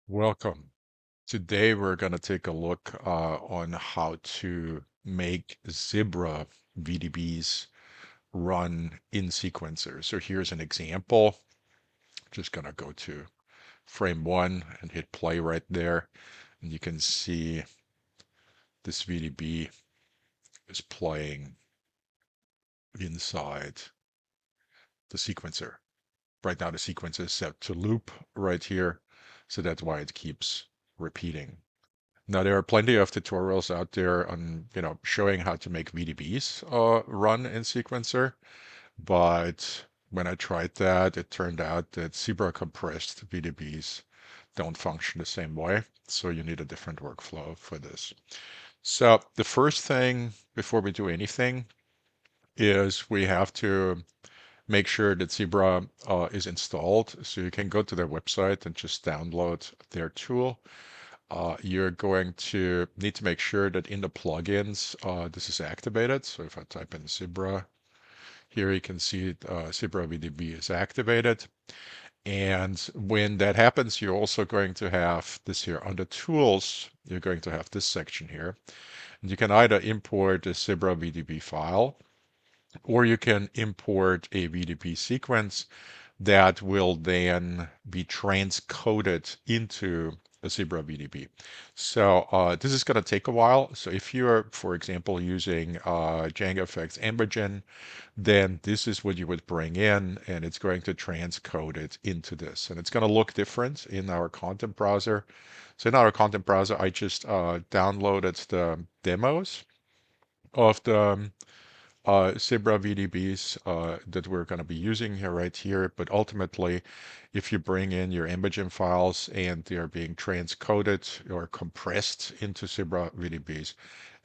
Welcome. Today we're going to take a look on how to make Zibra VDBs run in sequencer. So here's an example. Just going to go to frame 1 and hit play right there. And you can see this VDB is playing inside the sequencer. Right now the sequence is set to loop right here. So that's why it keeps repeating. Now there are plenty of tutorials out there on, showing how to make VDBs run in sequencer, but when I tried that, it turned out that Zebra compressed VDBs don't function the same way, so you need a different workflow for this. So the first thing before we do anything is we have to make sure that Zebra is installed. So you can go to their website and just download their tool. You're going to need to make sure that in the plugins, this is activated. So if I type in Zibra, here you can see Zibra VDB is activated. And when that happens, you're also going to have this here under tools, you're going to have this section here. And you can either import a Zibra VDB file, or you can import a VDB sequence that will then be transcoded into a Zebra VDB. So this is going to take a while. So if you're, for example, using DjangoFX Embedgen, then this is what you would bring in, and it's going to transcode it into this. And it's going to look different in our content browser. So in our content browser, I just downloaded the demos of the Zebra VDBs that we're going to be using here right here. But ultimately, if you bring in your Embedgen files and they're being transcoded or compressed into Zebra VDBs,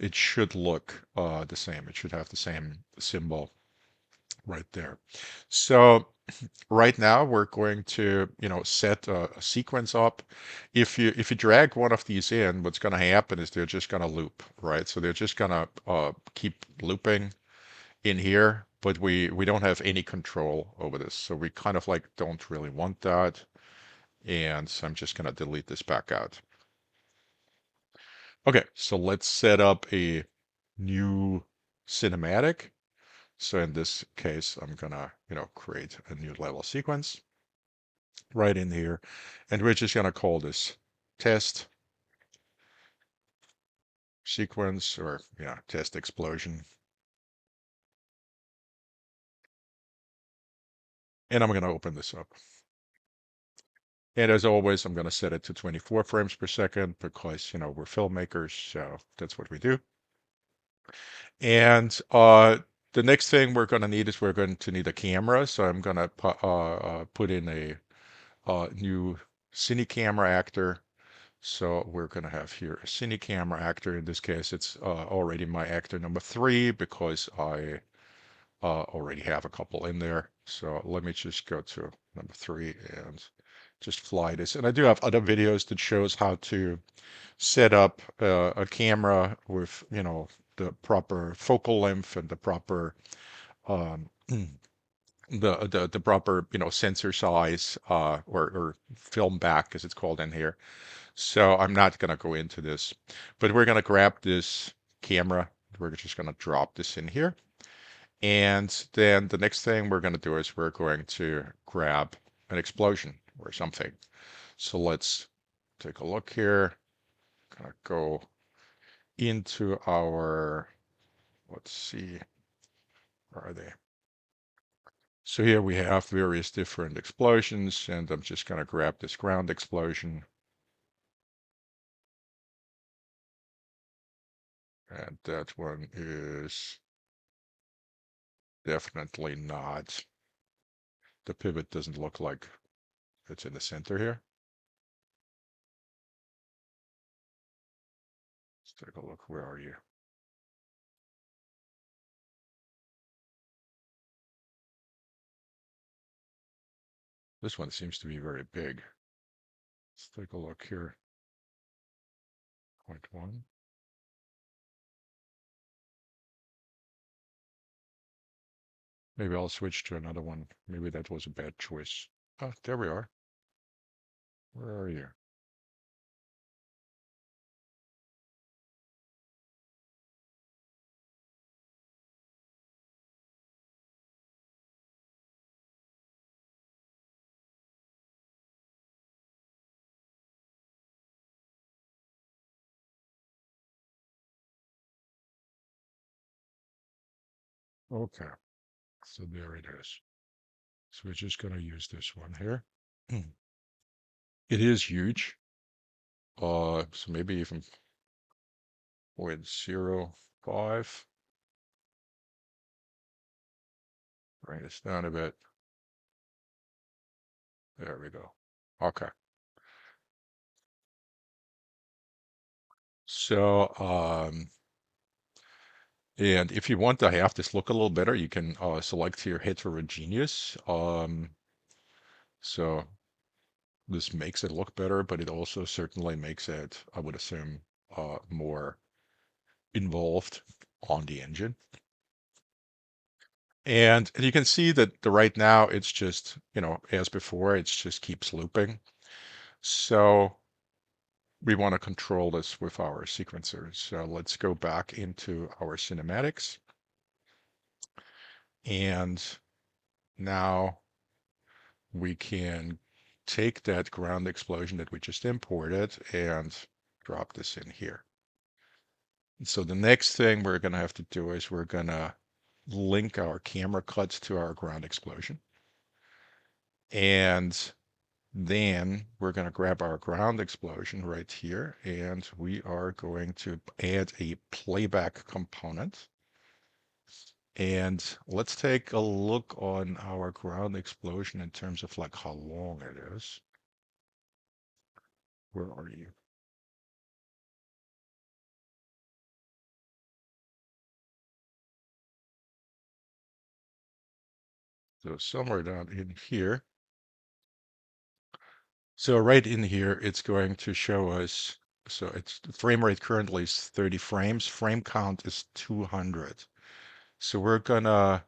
it should look the same. It should have the same symbol right there. So right now we're going to, set a sequence up. If you drag one of these in, what's going to happen is they're just going to loop, right? So they're just going to keep looping in here, but we don't have any control over this. So we kind of like don't really want that. And so I'm just going to delete this back out. Okay, so let's set up a new cinematic. So in this case, I'm gonna, create a new level sequence right in here. And we're just gonna call this test sequence or, test explosion. And I'm gonna open this up. And as always, I'm going to set it to 24 frames per second because, we're filmmakers, so that's what we do. And the next thing we're going to need is we're going to need a camera. So I'm going to put in a new cine camera actor. So we're going to have here a cine camera actor. In this case, it's already my actor number 3 because I already have a couple in there. So let me just go to number 3 and just fly this. And I do have other videos that shows how to set up a camera with, the proper focal length and the proper um, the proper, sensor size or film back as it's called in here. So I'm not going to go into this, but we're going to grab this camera. We're just going to drop this in here. And then the next thing we're going to do is we're going to grab an explosion or something. So let's take a look here. Gonna go into our, let's see, where are they? So here we have various different explosions, and I'm just gonna grab this ground explosion. And that one is definitely not, the pivot doesn't look like it's in the center here. Let's take a look, where are you? This one seems to be very big. Let's take a look here. 0.1. Maybe I'll switch to another one. Maybe that was a bad choice. Oh, there we are. Where are you? Okay, so there it is. So we're just going to use this one here. It is huge. So maybe even 0.05. Bring this down a bit. There we go. Okay. So, and if you want to have this look a little better, you can select here heterogeneous. So this makes it look better, but it also certainly makes it, I would assume, more involved on the engine. And you can see that right now it's just, as before, it just keeps looping. So we want to control this with our sequencers. So let's go back into our cinematics. And now we can take that ground explosion that we just imported and drop this in here. So the next thing we're going to have to do is we're going to link our camera cuts to our ground explosion. And then we're going to grab our ground explosion right here, and we are going to add a playback component. And let's take a look on our ground explosion in terms of like how long it is. Where are you? So somewhere down in here. So right in here, it's going to show us, so it's the frame rate currently is 30 frames. Frame count is 200. So we're gonna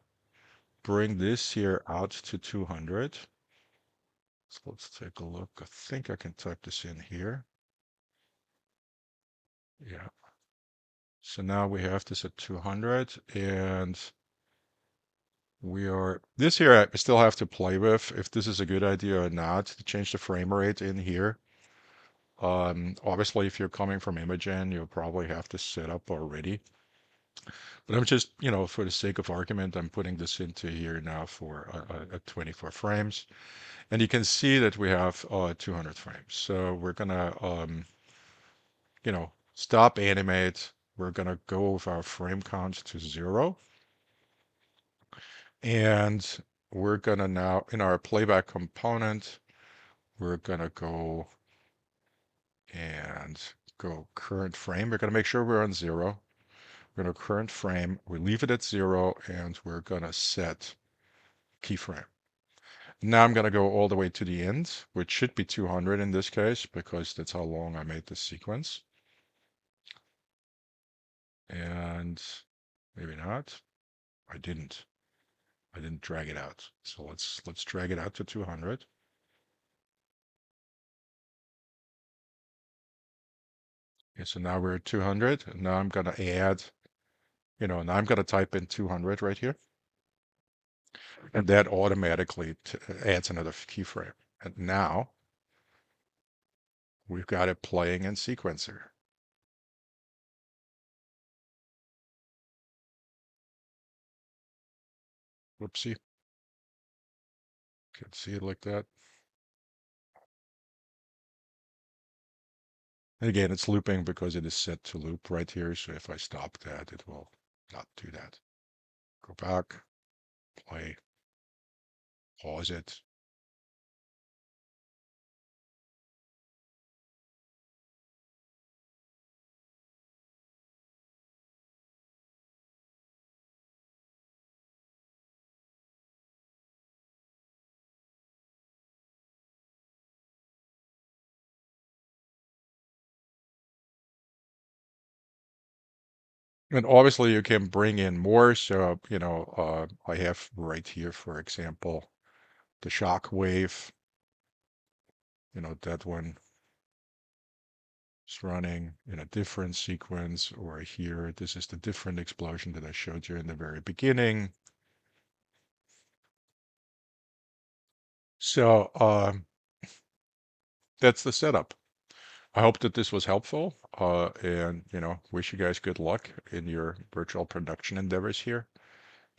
bring this here out to 200. So let's take a look. I think I can type this in here. Yeah. So now we have this at 200, and this here I still have to play with if this is a good idea or not to change the frame rate in here. Obviously, if you're coming from Imogen, you'll probably have this set up already. But I'm just, for the sake of argument, I'm putting this into here now for 24 frames. And you can see that we have 200 frames. So we're gonna, stop animate. We're gonna go with our frame count to 0. And we're gonna now, in our playback component, we're gonna go and go current frame. We're gonna make sure we're on 0. We're gonna current frame, we leave it at 0, and we're gonna set keyframe. Now I'm gonna go all the way to the end, which should be 200 in this case, because that's how long I made this sequence. And maybe not. I didn't drag it out. So let's drag it out to 200. Okay, so now we're at 200. And now I'm gonna add, now I'm gonna type in 200 right here. And that automatically adds another keyframe. And now we've got it playing in sequencer. Whoopsie. Can see it like that. And again, it's looping because it is set to loop right here. So if I stop that, it will not do that. Go back, play, pause it. And obviously you can bring in more. So, I have right here, for example, the shock wave, that one is running in a different sequence, or here, this is the different explosion that I showed you in the very beginning. So that's the setup. I hope that this was helpful, and wish you guys good luck in your virtual production endeavors here.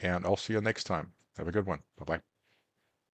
and I'll see you next time. Have a good one. Bye-bye.